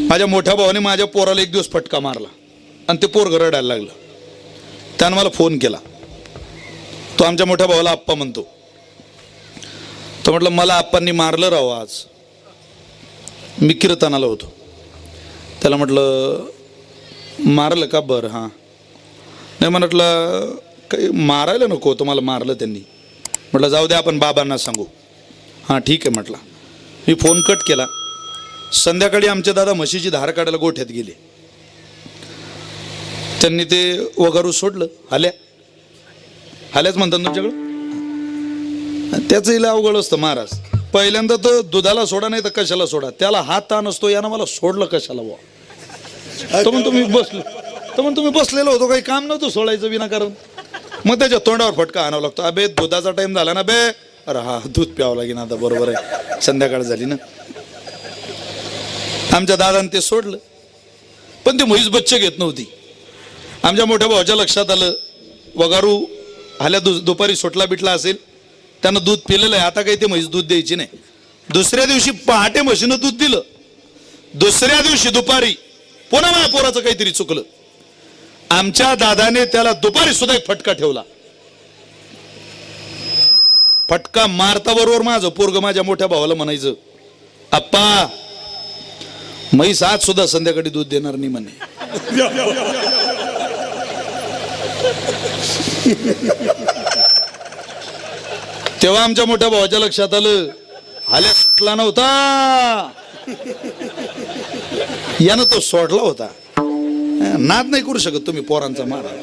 माझ्या मोठ्या भावाने माझ्या पोराला एक दिवस फटका मारला आणि ते पोर रडायला लागलं. त्यानं मला फोन केला. तो आमच्या मोठ्या भावाला आप्पा म्हणतो. तो म्हटलं मला आप्पांनी मारलं राव आज. मी कीर्तनाला होतो. त्याला म्हटलं मारलं का? बरं हां. नाही म्हटलं काही मारायला नको होतं, मला मारलं त्यांनी. म्हटलं जाऊ द्या आपण बाबांना सांगू. हां ठीक आहे म्हटलं. मी फोन कट केला. संध्याकाळी आमचे दादा म्हशीची धार काढायला गोठ्यात गेले. त्यांनी ते वगारू सोडलं. हाल्याच म्हणतात तुमच्याकडं. त्याचं इला अवघड असतं महाराज. पहिल्यांदा तर दुधाला सोडा नाही तर कशाला सोडा. त्याला हात ताण असतो, यानं मला सोडलं कशाला बुवा. तो म्हणतो तुम्ही बसलेलो होतो, काही काम नव्हतं सोडायचं विनाकारण. मग त्याच्या तोंडावर फटका आणावा लागतो. अबे दुधाचा टाइम झाला ना बे. अरे हा दूध प्यावं लागेल आता. बरोबर आहे, संध्याकाळ झाली ना. आमच्या दादाने ते सोडलं, पण ते म्हैस बच्चे घेत नव्हती. आमच्या मोठ्या भावाच्या लक्षात आलं वगारू हाल्या दुपारी सोटला बिटला असेल, त्यानं दूध पिलेलं आहे, आता काही ते म्हैस दूध द्यायची नाही. दुसऱ्या दिवशी पहाटे म्हशीनं दूध दिलं. दुसऱ्या दिवशी दुपारी पुन्हा माझ्या पोराचं काहीतरी चुकलं. आमच्या दादाने त्याला दुपारी सुद्धा एक फटका ठेवला. फटका मारता बरोबर माझं पोरग माझ्या मोठ्या भावाला म्हणायचं, आप्पा म्हैस आज सुद्धा संध्याकाळी दूध देणार नाही म्हणे. तेव्हा आमच्या मोठ्या भावाच्या लक्षात आलं हाल्या सुटला नव्हता, यानं तो सोडला होता. नाद नाही करू शकत तुम्ही पोरांचा मारा.